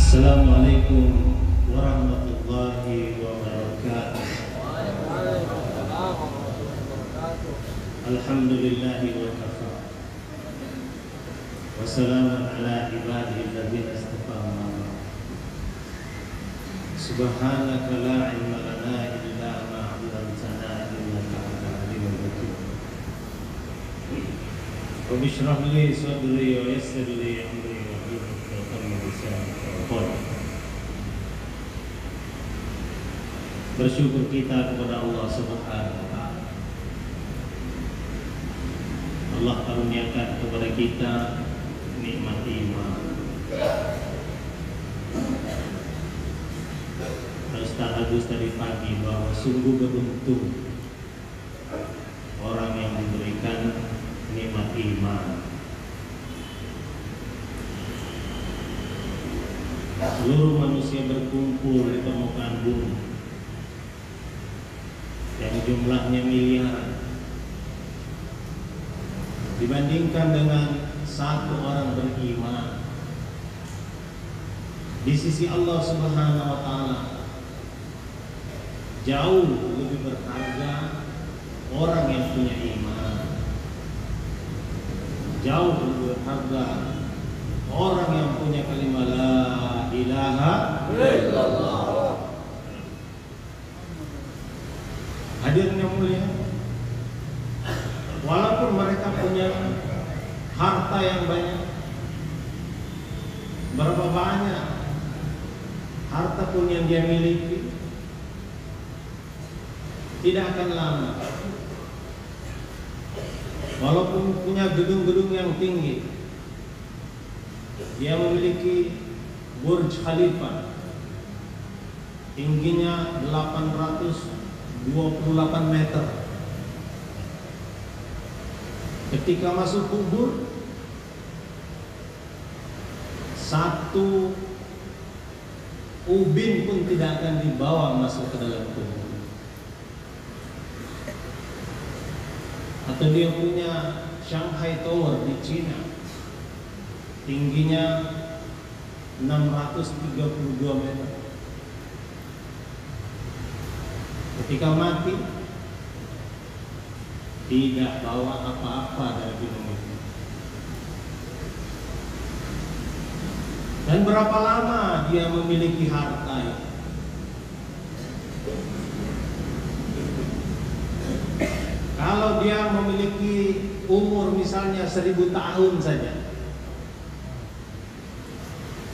Assalamualaikum warahmatullahi wabarakatuh. Alhamdulillahi wa kafa. Wassalamun ala ibadihi alladhina istafa. Subhanaka la ilma lana illa ma 'allamtana innaka antal alimul hakim. Rabbi shrah li sadri wa yassir li amri wa hlul 'uqdatam min lisani yafqahu qawli. Bersyukur kita kepada Allah Subhanahu wa taala. Allah karuniakan kepada kita nikmat iman. Harus tadi pagi bahwa sungguh beruntung orang yang diberikan nikmat iman. Seluruh manusia berkumpul di permukaan bumi yang jumlahnya miliaran, dibandingkan dengan satu orang beriman di sisi Allah Subhanahu wa taala, jauh lebih berharga orang yang punya iman. Jauh lebih berharga orang yang punya kalimat la ilaha illallah. Hadirin yang mulia, walaupun mereka punya harta yang banyak, berapa banyak harta pun yang dia miliki, tidak akan lama. Walaupun punya gedung-gedung yang tinggi, dia memiliki Burj Khalifa, tingginya 828 meter. Ketika masuk kubur, satu ubin pun tidak akan dibawa masuk ke dalam kubur. Atau dia punya Shanghai Tower di Cina, tingginya 632 meter. Ketika mati, tidak bawa apa-apa dari gunung itu. Dan berapa lama dia memiliki harta itu? Kalau dia memiliki umur misalnya 1000 tahun saja,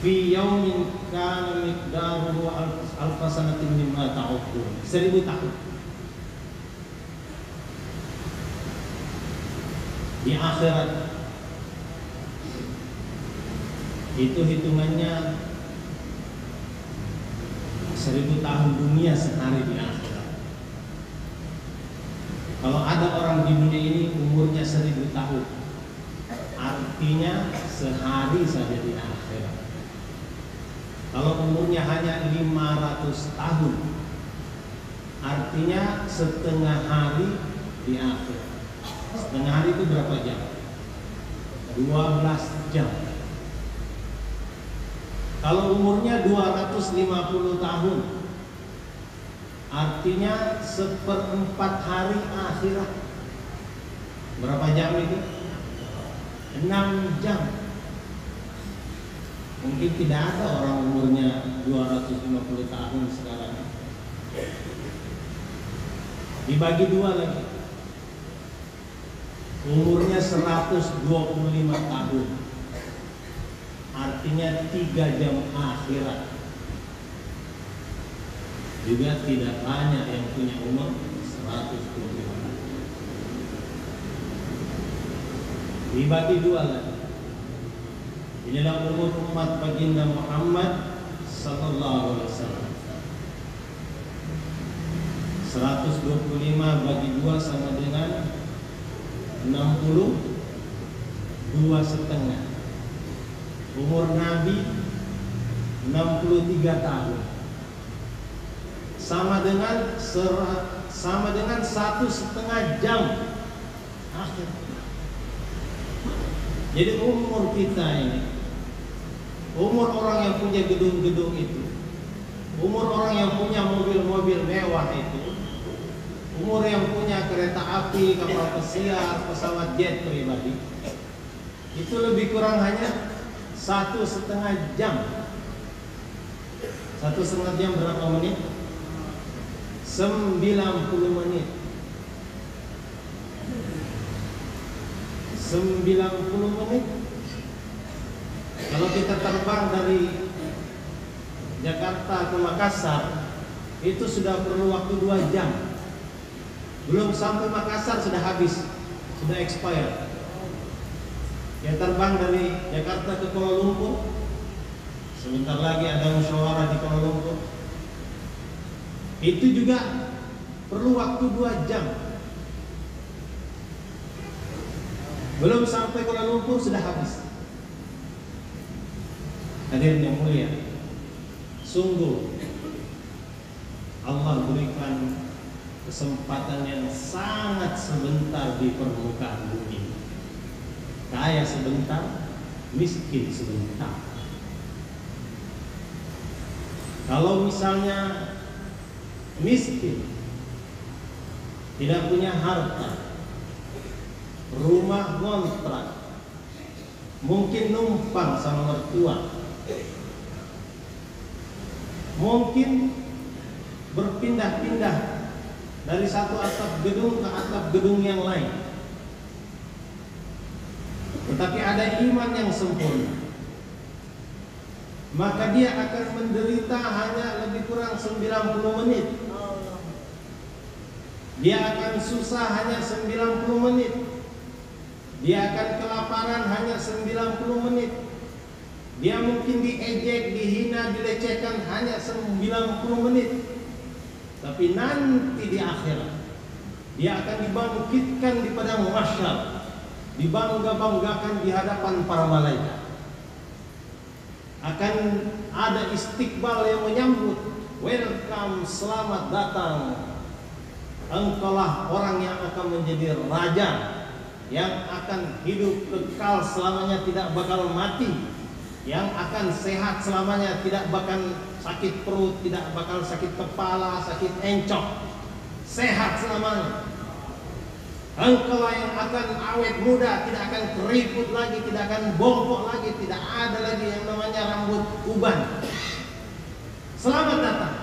fi yaumin kana miqdaruhu alfa sanatin mimma ta'udun, 1000 tahun. Di akhirat itu hitungannya 1000 tahun dunia sehari di akhirat. Kalau ada orang di dunia ini umurnya 1000 tahun, artinya sehari saja di akhirat. Kalau umurnya hanya 500 tahun, artinya setengah hari di akhirat. Setengah hari itu berapa jam? 12 jam. Kalau umurnya 250 tahun, artinya 1/4 hari akhirat. Berapa jam itu? 6 jam. Mungkin tidak ada orang umurnya 250 tahun sekarang. Dibagi dua lagi, umurnya 125 tahun, artinya 3 jam akhirat. Juga tidak banyak yang punya umur 125 tahun. Dibagi dua lagi, inilah umur umat baginda Muhammad sallallahu alaihi wasallam. 125 bagi 2 sama dengan 62,5. Umur Nabi 63 tahun. Sama dengan 1,5 jam akhir. Jadi umur kita ini umur orang yang punya gedung-gedung itu, umur orang yang punya mobil-mobil mewah itu, umur yang punya kereta api, kapal pesiar, pesawat jet pribadi, itu lebih kurang hanya 1,5 jam. 1,5 jam berapa menit? 90 menit. 90 menit. Kalau kita terbang dari Jakarta ke Makassar, itu sudah perlu waktu 2 jam. Belum sampai Makassar sudah habis, sudah expired. Ya, terbang dari Jakarta ke Kuala Lumpur, sebentar lagi ada musyawarah di Kuala Lumpur, itu juga perlu waktu 2 jam. Belum sampai Kuala Lumpur sudah habis. Hadirin yang mulia, sungguh Allah berikan kesempatan yang sangat sebentar di permukaan bumi. Kaya sebentar, miskin sebentar. Kalau misalnya miskin, tidak punya harta, rumah ngontrak, mungkin numpang sama mertua, mungkin berpindah-pindah dari satu atap gedung ke atap gedung yang lain, tetapi ada iman yang sempurna, maka dia akan menderita hanya lebih kurang 90 menit. Dia akan susah hanya 90 menit. Dia akan kelaparan hanya 90 menit. Dia mungkin diejek, dihina, dilecehkan hanya 90 menit. Tapi nanti di akhirat dia akan dibangkitkan di padang mahsyar, dibangga-banggakan di hadapan para malaikat. Akan ada istiqbal yang menyambut, welcome, selamat datang. Engkaulah orang yang akan menjadi raja, yang akan hidup kekal selamanya, tidak bakal mati, yang akan sehat selamanya, tidak bakal sakit perut, tidak bakal sakit kepala, sakit encok, sehat selamanya. Engkau yang akan awet muda, tidak akan keriput lagi, tidak akan bongkok lagi, tidak ada lagi yang namanya rambut uban. Selamat datang.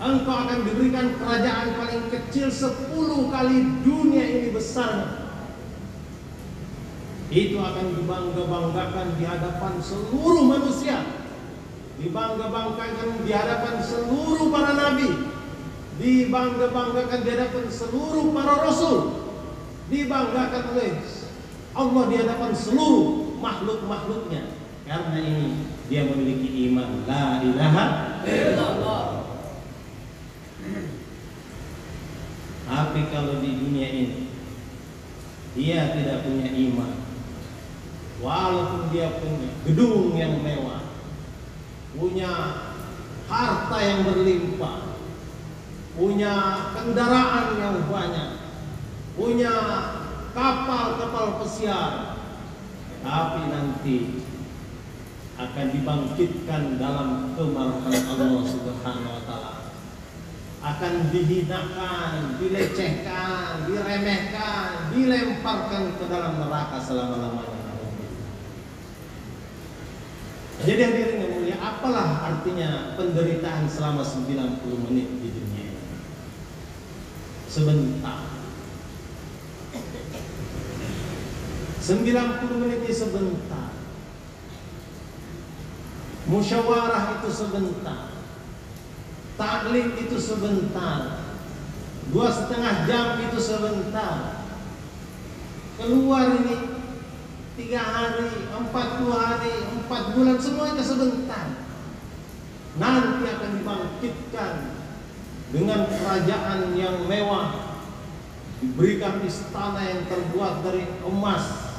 Engkau akan diberikan kerajaan paling kecil 10 kali dunia ini besarnya. Itu akan dibangga-banggakan di hadapan seluruh manusia, dibangga-banggakan di hadapan seluruh para nabi, dibangga-banggakan di hadapan seluruh para rasul, dibanggakan oleh Allah di hadapan seluruh makhluk-makhluknya. Karena ini dia memiliki iman la ilaha illallah. Tapi kalau di dunia ini dia tidak punya iman, walaupun dia punya gedung yang mewah, punya harta yang berlimpah, punya kendaraan yang banyak, punya kapal-kapal pesiar, tapi nanti akan dibangkitkan dalam kemarahan Allah Subhanahu wa taala. Akan dihinakan, dilecehkan, diremehkan, dilemparkan ke dalam neraka selama-lamanya. Jadi hadirin yang mulia, apalah artinya penderitaan selama 90 menit di dunia ini? Sebentar. 90 menit ini sebentar. Musyawarah itu sebentar. Taklim itu sebentar. 2,5 jam itu sebentar. Keluar ini 3 hari, 40 hari, 4 bulan, semuanya sebentar. Nanti akan dibangkitkan dengan kerajaan yang mewah, diberikan istana yang terbuat dari emas,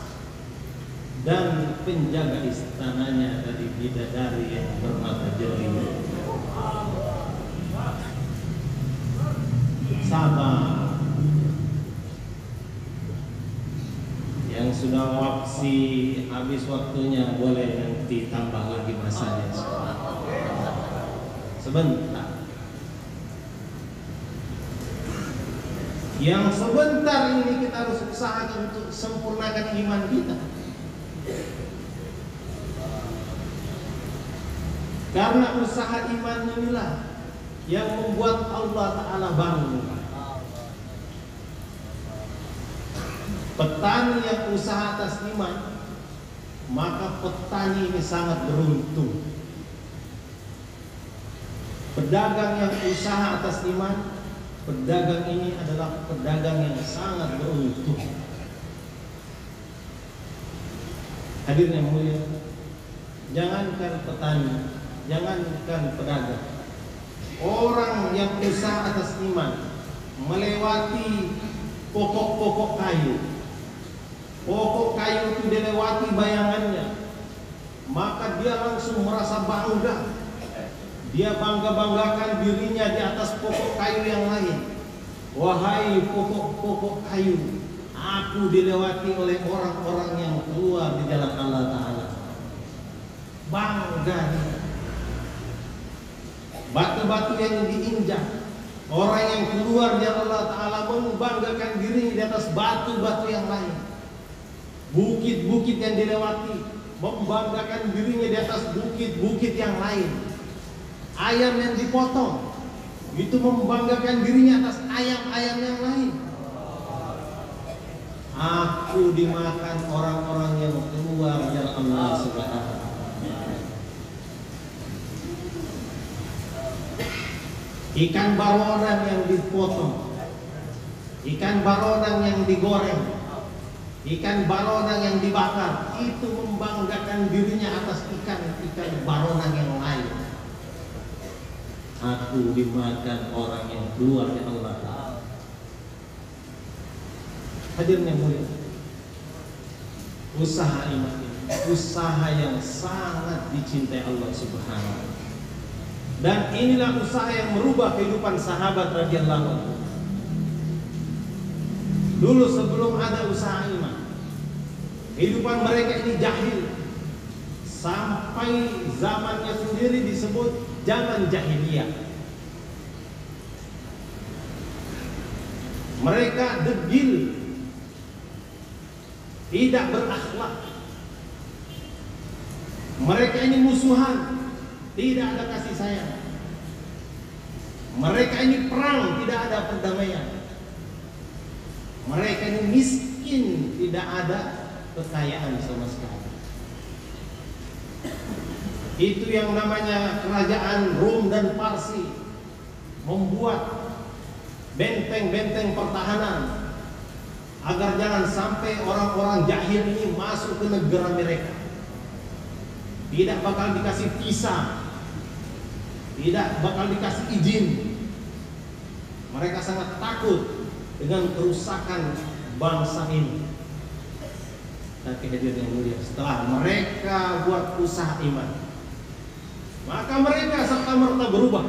dan penjaga istananya dari bidadari yang bermata jernih. Sabar. Yang sudah habis waktunya, boleh nanti tambah lagi masanya. Sebentar. Yang sebentar ini kita harus usahakan untuk sempurnakan iman kita. Karena usaha iman inilah yang membuat Allah Ta'ala bangga. Petani yang usaha atas iman, maka petani ini sangat beruntung. Pedagang yang usaha atas iman, pedagang ini adalah pedagang yang sangat beruntung. Hadirin yang mulia, jangankan petani, jangankan pedagang, orang yang usaha atas iman melewati pokok-pokok kayu, pokok kayu itu dilewati bayangannya, maka dia langsung merasa bangga. Dia bangga-banggakan dirinya di atas pokok kayu yang lain. Wahai pokok-pokok kayu, aku dilewati oleh orang-orang yang keluar di jalan Allah Ta'ala. Bangga. Batu-batu yang diinjak, orang yang keluar di jalan Allah Ta'ala membanggakan dirinya di atas batu-batu yang lain. Bukit-bukit yang dilewati membanggakan dirinya di atas bukit-bukit yang lain. Ayam yang dipotong itu membanggakan dirinya atas ayam-ayam yang lain. Aku dimakan orang-orang yang keluar dari Allah Subhanahu wa ta'ala. Ikan baronang yang dipotong, ikan baronang yang digoreng, ikan baronang yang dibakar, itu membanggakan dirinya atas ikan-ikan baronang yang lain. Aku dimakan orang yang keluar dari Allah Ta'ala. Hadirin yang mulia, usaha iman ini usaha yang sangat dicintai Allah Subhanahu wa ta'ala. Dan inilah usaha yang merubah kehidupan sahabat radhiyallahu anhu. Dulu sebelum ada usaha iman, kehidupan mereka ini jahil. Sampai zamannya sendiri disebut zaman jahiliyah. Mereka degil, tidak berakhlak. Mereka ini musuhan, tidak ada kasih sayang. Mereka ini perang, tidak ada perdamaian. Mereka ini miskin, tidak ada kekayaan sama sekali. Itu yang namanya kerajaan Rom dan Parsi membuat benteng-benteng pertahanan agar jangan sampai orang-orang jahil ini masuk ke negara mereka. Tidak bakal dikasih visa, tidak bakal dikasih izin. Mereka sangat takut dengan kerusakan bangsa ini. Tapi hadirin yang mulia, setelah mereka buat usaha iman, maka mereka serta-merta berubah.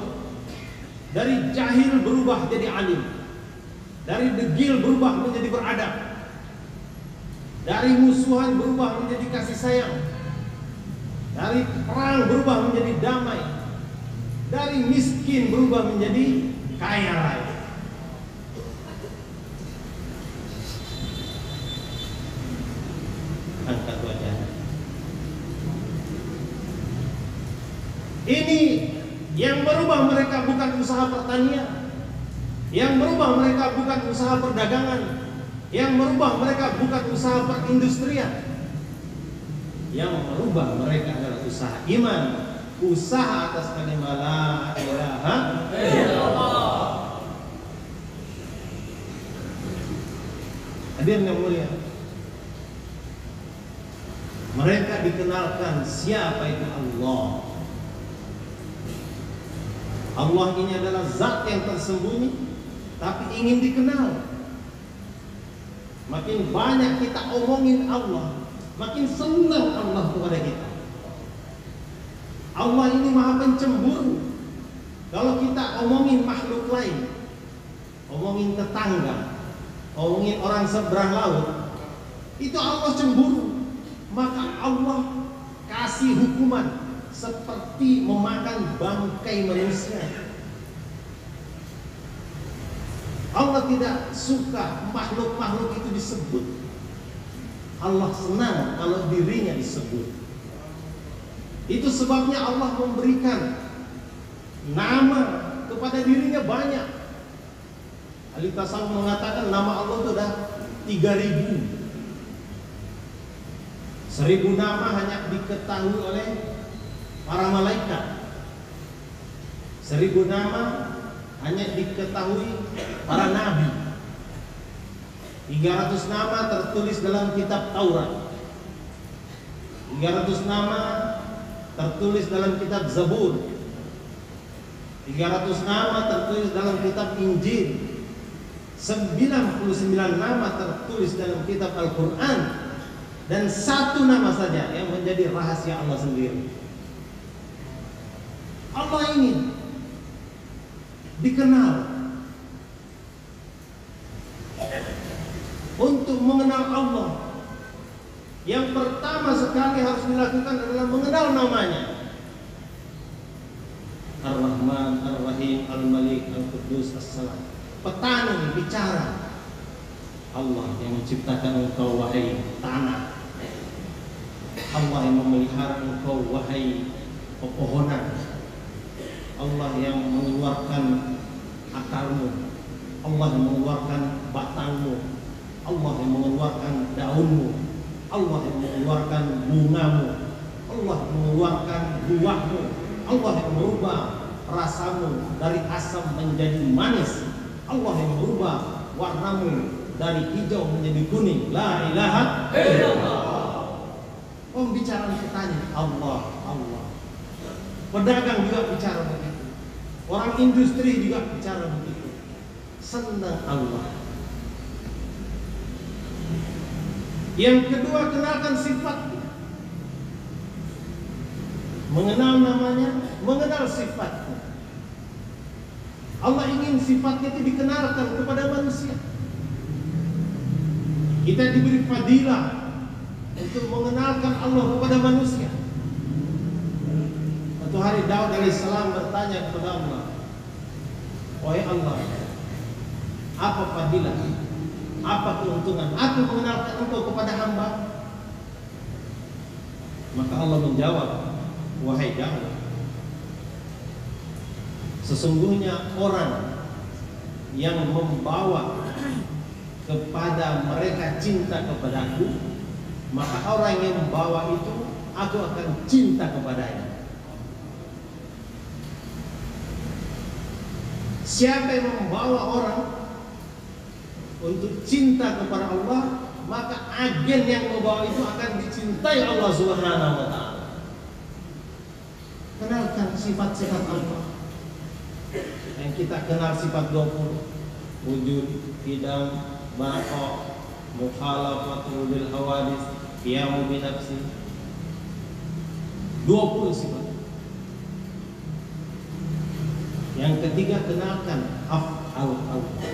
Dari jahil berubah jadi alim, dari degil berubah menjadi beradab, dari musuhan berubah menjadi kasih sayang, dari perang berubah menjadi damai, dari miskin berubah menjadi kaya raya. Angkat wajah. Ini yang merubah mereka bukan usaha pertanian, yang merubah mereka bukan usaha perdagangan, yang merubah mereka bukan usaha perindustrian. Yang merubah mereka adalah usaha iman, usaha atas kalimat la ilaha illallah. Hadirin yang mulia, mereka dikenalkan siapa itu Allah. Allah ini adalah zat yang tersembunyi tapi ingin dikenal. Makin banyak kita omongin Allah, makin senang Allah kepada kita. Allah ini maha pencemburu. Kalau kita omongin makhluk lain, omongin tetangga, omongin orang seberang laut, itu Allah cemburu, maka Allah kasih hukuman seperti memakan bangkai manusia. Allah tidak suka makhluk-makhluk itu disebut. Allah senang kalau dirinya disebut. Itu sebabnya Allah memberikan nama kepada dirinya banyak. Ahli tasawuf mengatakan nama Allah itu ada 3.000. 1.000 nama hanya diketahui oleh para malaikat. 1.000 nama hanya diketahui para nabi. 300 nama tertulis dalam kitab Taurat. 300 nama tertulis dalam kitab Zabur. 300 nama tertulis dalam kitab Injil. 99 nama tertulis dalam kitab Al-Quran. Dan 1 nama saja yang menjadi rahasia Allah sendiri. Allah ingin dikenal. Untuk mengenal Allah, yang pertama sekali harus dilakukan adalah mengenal namanya. Ar-Rahman, Ar-Rahim, Al-Malik, Al-Quddus, As-Salam. Petani bicara. Allah yang menciptakan engkau wahai tanah. Allah yang memelihara engkau wahai pepohonan. Allah yang mengeluarkan akarmu. Allah yang mengeluarkan batangmu. Allah yang mengeluarkan daunmu. Allah yang mengeluarkan bungamu. Allah yang mengeluarkan buahmu. Allah yang merubah rasamu dari asam menjadi manis. Allah yang merubah warnamu dari hijau menjadi kuning. La ilaha illallah. Pembicaraan petani Allah. Pedagang juga bicara begitu. Orang industri juga bicara begitu. Senang Allah. Yang kedua, kenalkan sifatnya. Mengenal namanya, mengenal sifatnya. Allah ingin sifatnya itu dikenalkan kepada manusia. Kita diberi fadilah untuk mengenalkan Allah kepada manusia. Suatu hari Daud alaihissalam bertanya kepada Allah, wahai Allah, apa fadilah, apa keuntungan aku mengenalkan engkau kepada hamba? Maka Allah menjawab, wahai Daud, sesungguhnya orang yang membawa kepada mereka cinta kepadaku, maka orang yang membawa itu aku akan cinta kepadanya. Siapa yang membawa orang untuk cinta kepada Allah, maka agen yang membawa itu akan dicintai Allah Subhanahu wa ta'ala. Kenalkan sifat-sifat Allah. Yang kita kenal sifat 20, wujud, qidam, baqa, mukhalafatu lil hawadits, qiyamu bi nafsi. 20 sifat. Yang ketiga, kenalkan af'al Allah.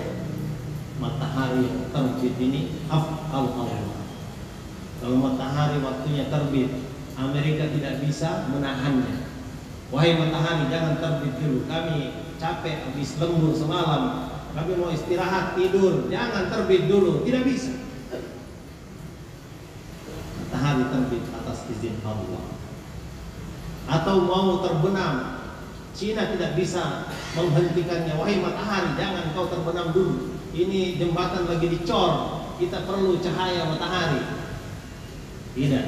Matahari yang terbit ini af'al Allah. Kalau matahari waktunya terbit, Amerika tidak bisa menahannya. Wahai matahari, jangan terbit dulu. Kami capek habis lembur semalam. Kami mau istirahat, tidur. Jangan terbit dulu. Tidak bisa. Matahari terbit atas izin Allah. Atau mau terbenam, Cina tidak bisa menghentikannya. Wahai matahari, jangan kau terbenam dulu. Ini jembatan lagi dicor. Kita perlu cahaya matahari. Tidak.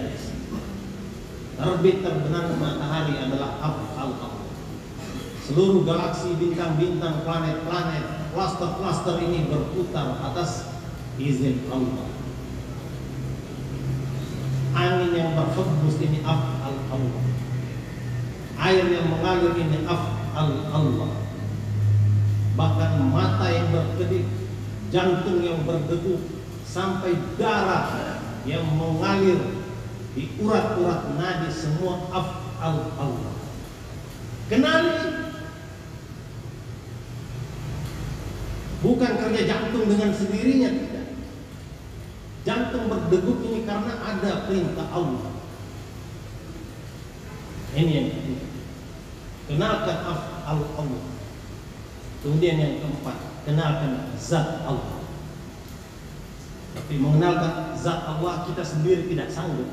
Terbit terbenam matahari adalah af'al Allah. Seluruh galaksi, bintang-bintang, planet-planet, cluster-cluster ini berputar atas izin Allah. Angin yang berhembus ini af'al Allah. Air yang mengalir ini af'al Allah. Bahkan mata yang berkedip, jantung yang berdegup, sampai darah yang mengalir di urat-urat nadi, semua af'al Allah. Kenali. Bukan kerja jantung dengan sendirinya, tidak. Jantung berdegup ini karena ada perintah Allah. Ini yang ketiga. Kenalkan Allah. Kemudian yang keempat, kenalkan zat Allah. Tapi mengenalkan zat Allah kita sendiri tidak sanggup.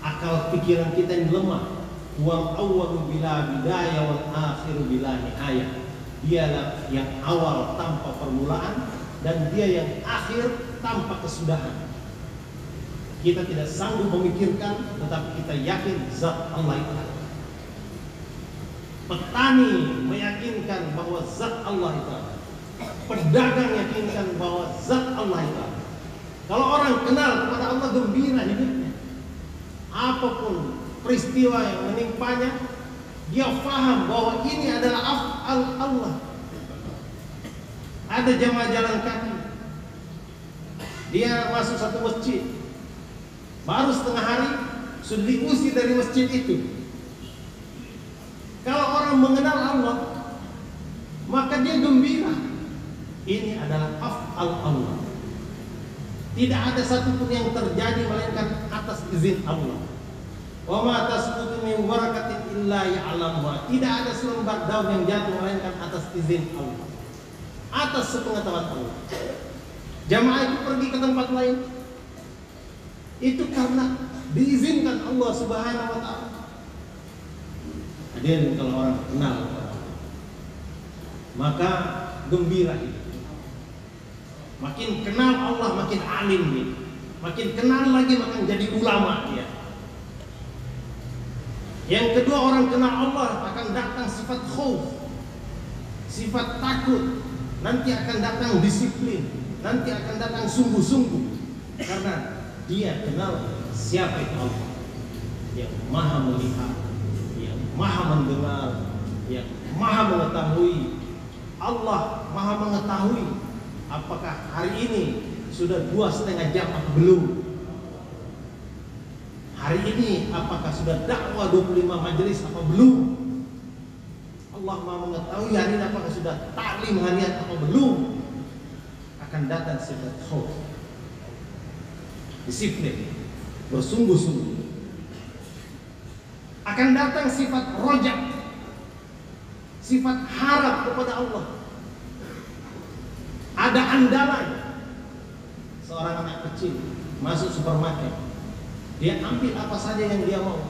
Akal pikiran kita ini lemah. Wal awwalu bila bidayah wal akhiru bila nihayah. Dialah yang awal tanpa permulaan dan dia yang akhir tanpa kesudahan. Kita tidak sanggup memikirkan, tetapi kita yakin zat Allah itu ada. Petani meyakinkan bahwa zat Allah itu ada. Pedagang yakinkan bahwa zat Allah itu ada. Kalau orang kenal kepada Allah, gembira hidupnya. Apapun peristiwa yang menimpanya, dia faham bahwa ini adalah af'al Allah. Ada jamaah jalan kaki, dia masuk satu masjid, baru setengah hari sudah diusir dari masjid itu. Kalau orang mengenal Allah, maka dia gembira. Ini adalah af'al Allah. Tidak ada satupun yang terjadi melainkan atas izin Allah. Wa ma tasqutu min waraqatin illa ya'lamuha. Tidak ada selembar daun yang jatuh melainkan atas izin Allah, atas sepengetahuan Allah. Jamaah itu pergi ke tempat lain, itu karena diizinkan Allah Subhanahu wa ta'ala. Hadirin, kalau orang kenal maka gembira itu. Makin kenal Allah makin alim dia. Makin kenal lagi makin jadi ulama dia. Yang kedua, orang kenal Allah akan datang sifat khauf, sifat takut. Nanti akan datang disiplin, nanti akan datang sungguh-sungguh, karena dia kenal siapa itu Allah, yang maha melihat, yang maha mendengar, yang maha mengetahui. Allah maha mengetahui apakah hari ini sudah 2,5 jam atau belum. Hari ini apakah sudah dakwah 25 majelis atau belum. Allah maha mengetahui hari ini apakah sudah taklim harian atau belum. Akan datang sifat khauf, disiplin, bersungguh-sungguh. Akan datang sifat rojak, sifat harap kepada Allah. Ada andalan. Seorang anak kecil masuk supermarket, dia ambil apa saja yang dia mau.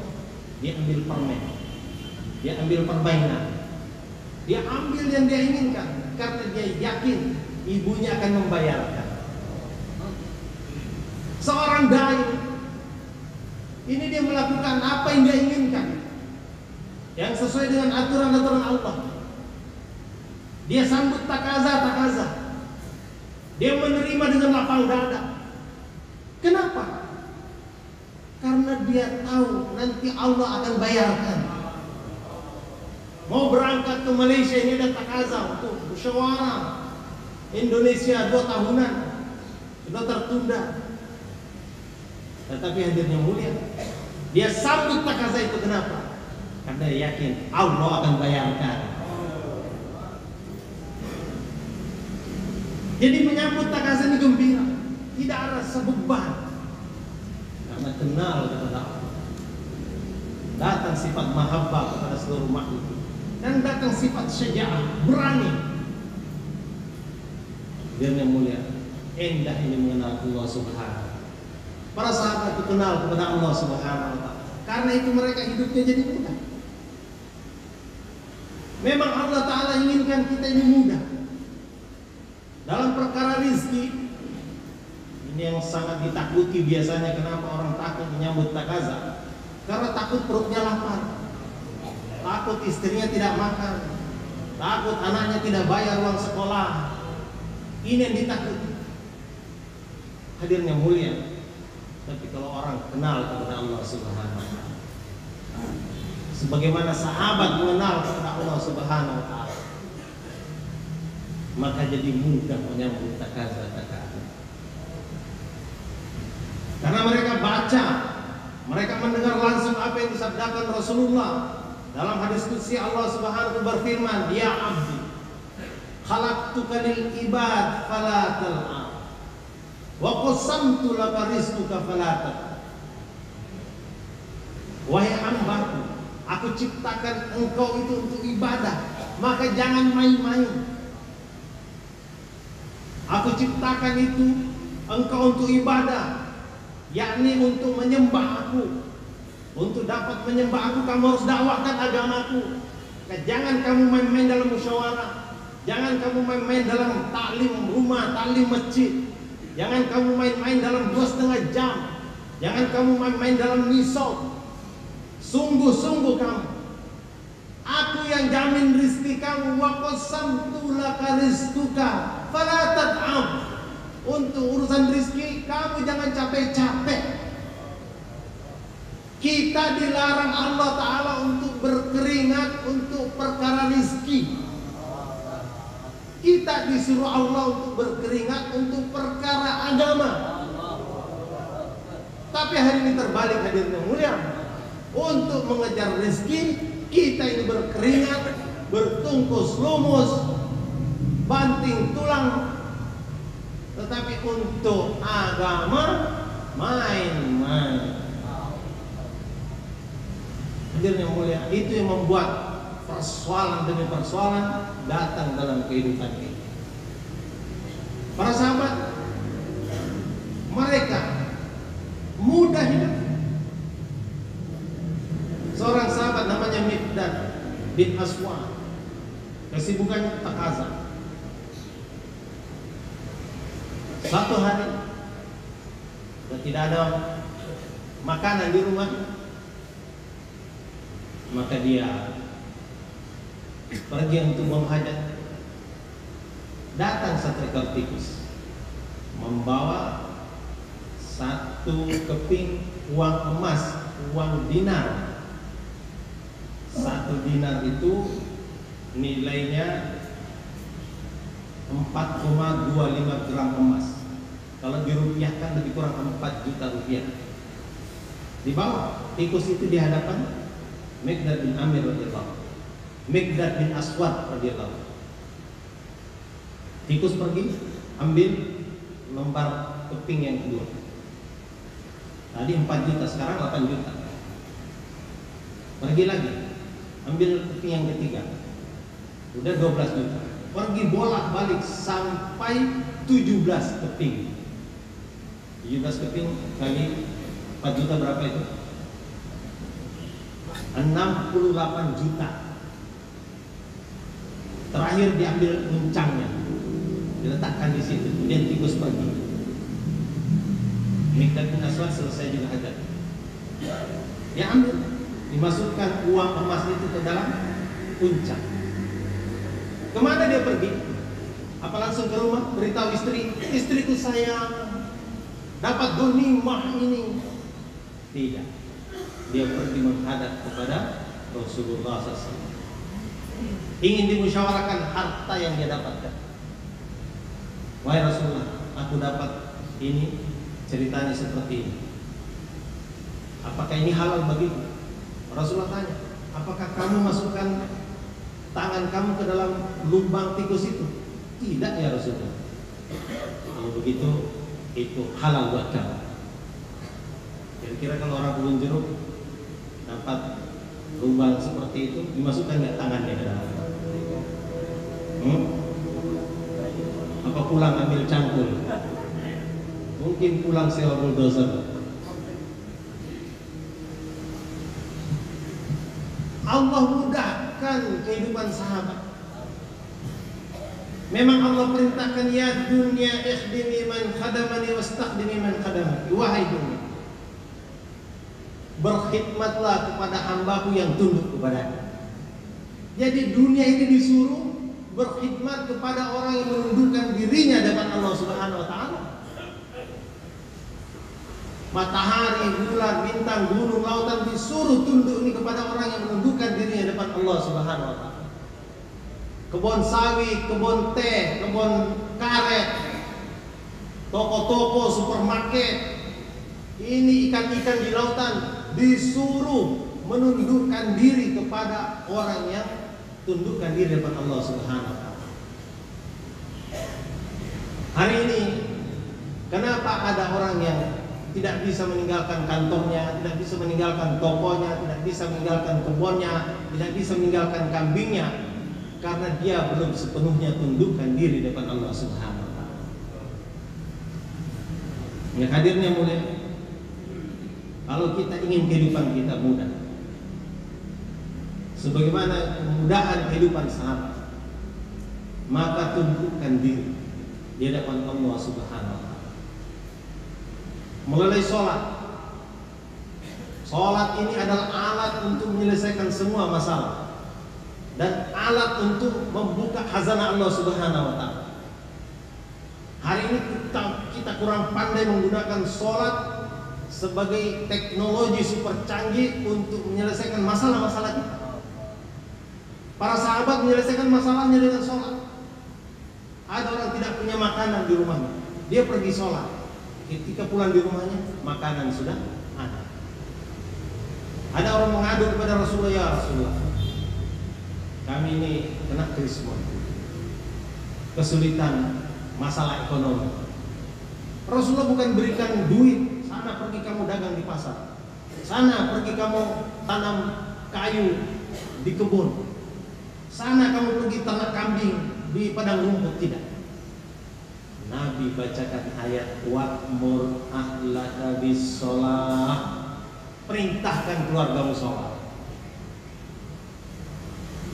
Dia ambil permen, dia ambil permainan, dia ambil yang dia inginkan, karena dia yakin ibunya akan membayarkan. Seorang dai ini dia melakukan apa yang dia inginkan, yang sesuai dengan aturan-aturan Allah. Dia sambut takaza. Dia menerima dengan lapang dada. Kenapa? Karena dia tahu nanti Allah akan bayarkan. Mau berangkat ke Malaysia, ini ada takaza untuk musyawarah Indonesia 2 tahunan, sudah tertunda. Tetapi hadirnya mulia, dia sambut takaza itu. Kenapa? Karena dia yakin Allah akan bayarkan. Jadi menyambut takaza ini gembira, tidak ada rasa beban, karena kenal kepada Allah. Datang sifat mahabbah kepada seluruh makhluk, dan datang sifat syaja'ah, berani. Dia yang mulia, indah ini mengenal Allah Subhanahu. Para sahabat itu kenal kepada Allah Subhanahu wa ta'ala. Karena itu mereka hidupnya jadi mudah. Memang Allah Ta'ala inginkan kita ini mudah. Dalam perkara rizki, ini yang sangat ditakuti biasanya. Kenapa orang takut menyambut takaza? Karena takut perutnya lapar, takut istrinya tidak makan, takut anaknya tidak bayar uang sekolah. Ini yang ditakuti. Hadirnya mulia. Tapi kalau orang kenal kepada Allah Subhanahu wa ta'ala, sebagaimana sahabat mengenal kepada Allah Subhanahu wa ta'ala, maka jadi mudah menyambut takaza. Karena mereka baca, mereka mendengar langsung apa yang disabdakan Rasulullah. Dalam hadis qudsi Allah Subhanahu wa ta'ala berfirman, "Ya 'abdi, khalaqtuka lil ibad fala tal'ab." Wa qasamtu laka rizqaka fala. Wahai hambaku, aku ciptakan engkau itu untuk ibadah, maka jangan main-main. Aku ciptakan itu engkau untuk ibadah, yakni untuk menyembah aku. Untuk dapat menyembah aku, kamu harus dakwahkan agamaku. Jangan kamu main-main dalam musyawarah. Jangan kamu main-main dalam taklim rumah, taklim masjid. Jangan kamu main-main dalam 2,5 jam. Jangan kamu main-main dalam nisab. Sungguh-sungguh kamu, aku yang jamin rizki kamu. Wa qasamtu laka rizquka fala tad'am. Untuk urusan rizki kamu jangan capek-capek. Kita dilarang Allah Ta'ala untuk berkeringat untuk perkara rizki. Kita disuruh Allah untuk berkeringat untuk perkara agama. Tapi hari ini terbalik, hadirin yang mulia. Untuk mengejar rezeki, kita ini berkeringat, bertungkus lumus, banting tulang. Tetapi untuk agama, main-main. Hadirin yang mulia, itu yang membuat persoalan demi persoalan datang dalam kehidupan ini. Para sahabat, mereka mudah hidup. Seorang sahabat namanya Miqdad bin Aswad, kesibukannya takazah. Satu hari tidak ada makanan di rumah, maka dia pergi untuk buang hajat. Datang satu ekor tikus membawa satu keping uang emas, uang dinar. Satu dinar itu nilainya 4,25 gram emas. Kalau dirupiahkan lebih kurang 4 juta rupiah. Dibawa tikus itu di hadapan Miqdad bin Amir radhiyallahu, Miqdad bin Aswad radhiyallahu. Tikus pergi ambil lembar keping yang kedua. Tadi 4 juta, sekarang 8 juta. Pergi lagi, ambil keping yang ketiga, udah 12 juta. Pergi bolak-balik sampai 17 keping. 17 keping kali 4 juta berapa itu? 68 juta. Terakhir diambil muncangnya, diletakkan di situ, kemudian tikus pergi. Miqdad bin Aswad selesai juga hajat. Dia ambil, dimasukkan uang emas itu ke dalam puncak. Kemana dia pergi? Apa langsung ke rumah beritahu istri, istriku sayang dapat ghanimah ini? Tidak. Dia pergi menghadap kepada Rasulullah SAW. Ingin dimusyawarahkan harta yang dia dapatkan. Wahai Rasulullah, aku dapat ini, ceritanya seperti ini. Apakah ini halal bagiku? Rasulullah tanya, apakah kamu masukkan tangan kamu ke dalam lubang tikus itu? Tidak ya Rasulullah. Kalau begitu, itu halal buat kamu. Kira-kira kalau orang belum jeruk dapat lubang seperti itu, dimasukkan nggak tangannya ke dalam? Apa pulang ambil cangkul? Mungkin pulang sewa bulldozer. Allah mudahkan kehidupan sahabat. Memang Allah perintahkan, ya dunia ikhdimi man khadamani wastakhdimi man khadamani. Wahai dunia, berkhidmatlah kepada hambaku yang tunduk kepadanya. Jadi dunia ini disuruh berkhidmat kepada orang yang menundukkan dirinya depan Allah Subhanahu wa taala. Matahari, bulan, bintang, gunung, lautan disuruh tunduk ini kepada orang yang menundukkan dirinya depan Allah Subhanahu wa taala. Kebun sawit, kebun teh, kebun karet, toko-toko, supermarket, ini ikan-ikan di lautan disuruh menundukkan diri kepada orang yang tundukkan diri depan Allah Subhanahu wa taala. Hari ini Kenapa ada orang yang tidak bisa meninggalkan kantornya, tidak bisa meninggalkan tokonya, tidak bisa meninggalkan kebunnya, tidak bisa meninggalkan kambingnya? Karena dia belum sepenuhnya tundukkan diri depan Allah Subhanahu wa Ta'ala. Ya hadirnya mulia, kalau kita ingin kehidupan kita mudah, sebagaimana kemudahan kehidupan sahabat, maka tundukkan diri di hadapan Allah Subhanahu wa Ta'ala melalui sholat. Sholat ini adalah alat untuk menyelesaikan semua masalah dan alat untuk membuka khazanah Allah Subhanahu wa Ta'ala. Hari ini kita kurang pandai menggunakan sholat sebagai teknologi super canggih untuk menyelesaikan masalah-masalah kita. Para sahabat menyelesaikan masalahnya dengan sholat. Ada orang tidak punya makanan di rumahnya, dia pergi sholat. Ketika pulang di rumahnya, makanan sudah ada. Ada orang mengadu kepada Rasulullah, ya Rasulullah, kami ini kena krismon, kesulitan masalah ekonomi. Rasulullah bukan berikan duit, sana pergi kamu dagang di pasar, sana pergi kamu tanam kayu di kebun, sana kamu pergi ternak kambing di padang rumput. Tidak. Nabi bacakan ayat wa'mur ahlaka bis-shalah, perintahkan keluargamu sholat.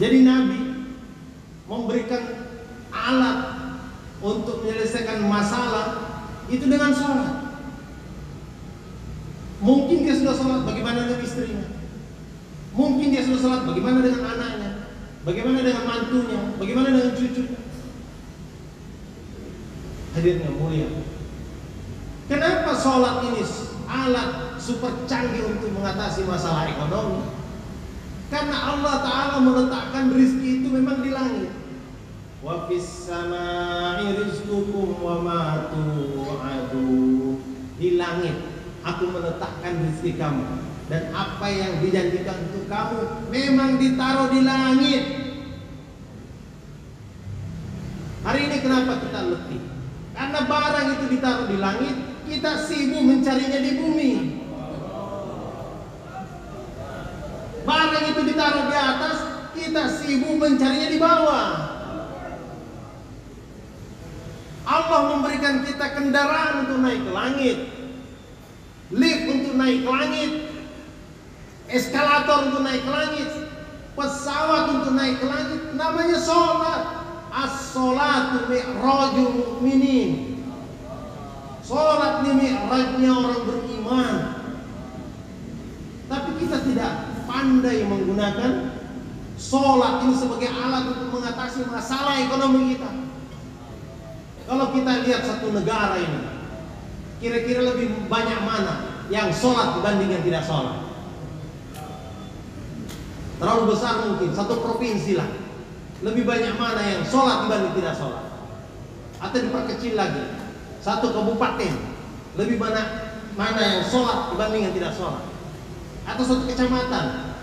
Jadi Nabi memberikan alat untuk menyelesaikan masalah itu dengan sholat. Mungkin dia sudah sholat, bagaimana dengan istrinya? Mungkin dia sudah sholat, bagaimana dengan anaknya? Bagaimana dengan mantunya? Bagaimana dengan cucunya? Hadirnya mulia, kenapa sholat ini alat super canggih untuk mengatasi masalah ekonomi? Karena Allah Ta'ala meletakkan rizki itu memang di langit. Wa fis samai rizqukum wa ma tu'adun. Di langit aku meletakkan rizki kamu, dan apa yang dijanjikan untuk kamu memang ditaruh di langit. Hari ini kenapa kita letih? Karena barang itu ditaruh di langit, kita sibuk mencarinya di bumi. Barang itu ditaruh di atas, kita sibuk mencarinya di bawah. Allah memberikan kita kendaraan untuk naik ke langit, lift untuk naik ke langit, eskalator untuk naik ke langit, pesawat untuk naik ke langit. Namanya sholat. As-sholatu mi'rajul mu'minin. Sholat ini mi'rajnya orang beriman. Tapi kita tidak pandai menggunakan sholat ini sebagai alat untuk mengatasi masalah ekonomi kita. Kalau kita lihat satu negara ini, kira-kira lebih banyak mana yang sholat dibanding yang tidak sholat? Terlalu besar mungkin, satu provinsi lah. Lebih banyak mana yang sholat dibanding tidak sholat? Atau diperkecil lagi, satu kabupaten lebih banyak mana yang sholat dibanding yang tidak sholat? Atau satu kecamatan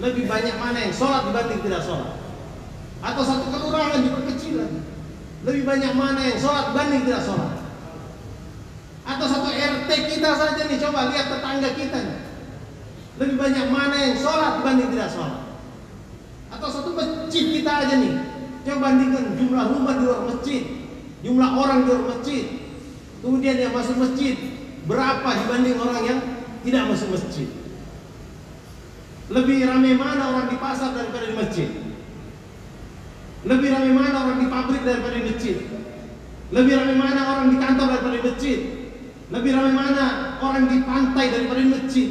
lebih banyak mana yang sholat dibanding tidak sholat? Atau satu kelurahan diperkecil lagi, lebih banyak mana yang sholat dibanding tidak sholat? Atau satu RT kita saja nih, coba lihat tetangga kita nih, lebih banyak mana yang sholat dibanding tidak sholat? Atau satu masjid kita aja nih, coba bandingkan jumlah rumah di luar masjid, jumlah orang di luar masjid, kemudian yang masuk masjid berapa dibanding orang yang tidak masuk masjid? Lebih ramai mana orang di pasar daripada di masjid? Lebih ramai mana orang di pabrik daripada di masjid? Lebih ramai mana orang di kantor daripada di masjid? Lebih ramai mana orang di pantai daripada di masjid?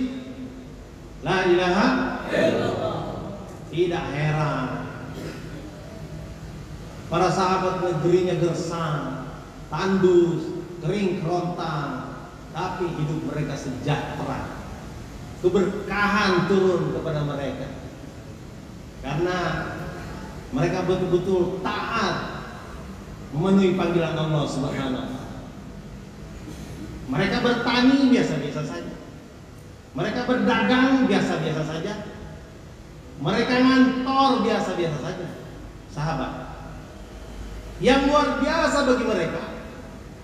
La ilaha illallah. Tidak heran para sahabat negerinya gersang, tandus, kering kerontang, tapi hidup mereka sejahtera. Keberkahan turun kepada mereka karena mereka betul-betul taat memenuhi panggilan Allah Subhanahu wa Ta'ala. Mereka bertani biasa-biasa saja, mereka berdagang biasa-biasa saja, mereka ngantor biasa-biasa saja. Sahabat, yang luar biasa bagi mereka,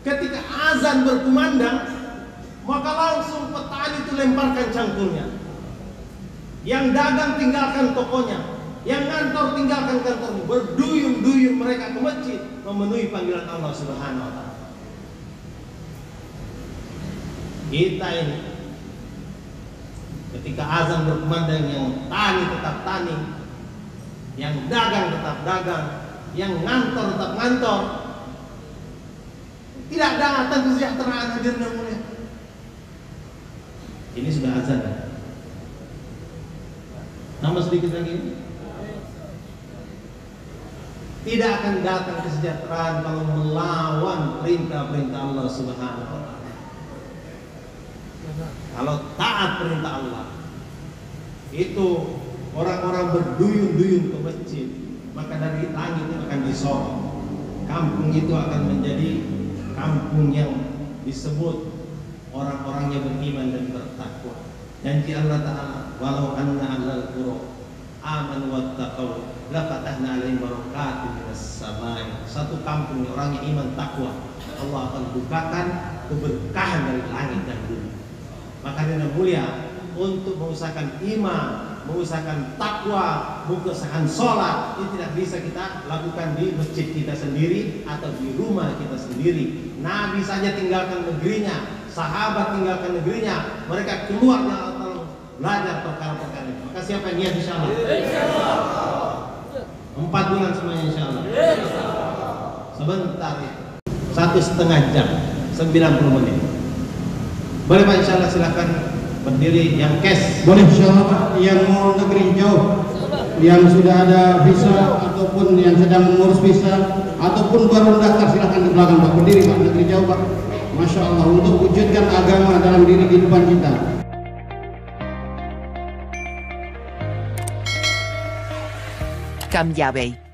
ketika azan berkumandang, maka langsung petani itu lemparkan cangkulnya. Yang dagang tinggalkan tokonya, yang ngantor tinggalkan kantornya, berduyun-duyun mereka ke masjid memenuhi panggilan Allah Subhanahu wa taala. Kita ini ketika azan berkumandang, yang tani tetap tani, yang dagang tetap dagang, yang ngantor tetap ngantor. Tidak datang kesejahteraan hadirin yang mulia. Ini sudah azan kan? Tambah sedikit lagi. Tidak akan datang kesejahteraan kalau melawan perintah-perintah Allah Subhanahu wa taala. Kalau taat perintah Allah, itu orang-orang berduyun-duyun ke masjid, maka dari langit itu akan disorot. Kampung itu akan menjadi kampung yang disebut orang-orangnya beriman dan bertakwa. Janji Allah Ta'ala, walau anna ahlal qura amanu wattaqau la fatahna alaihim barakatin minas samai. Satu kampung orangnya iman takwa, Allah akan bukakan keberkahan dari langit dan bumi. Maka dengan mulia, untuk mengusahakan iman, mengusahakan takwa, mengusahakan sholat, ini tidak bisa kita lakukan di masjid kita sendiri atau di rumah kita sendiri. Nabi saja tinggalkan negerinya, sahabat tinggalkan negerinya, mereka keluar dari Allah belajar perkara-perkara ini. Maka siapa yang niat insya Allah? 4 bulan semuanya insya Allah. Sebentar itu 1,5 jam, 90 menit. Boleh Pak, insya Allah silakan berdiri. Yang cash boleh insya Allah Pak. Yang mau negeri jauh, yang sudah ada visa ataupun yang sedang mengurus visa ataupun baru mendaftar, silakan di belakang Pak, berdiri Pak, negeri jauh Pak. Masya Allah, untuk wujudkan agama dalam diri kehidupan kita. Cambiabei.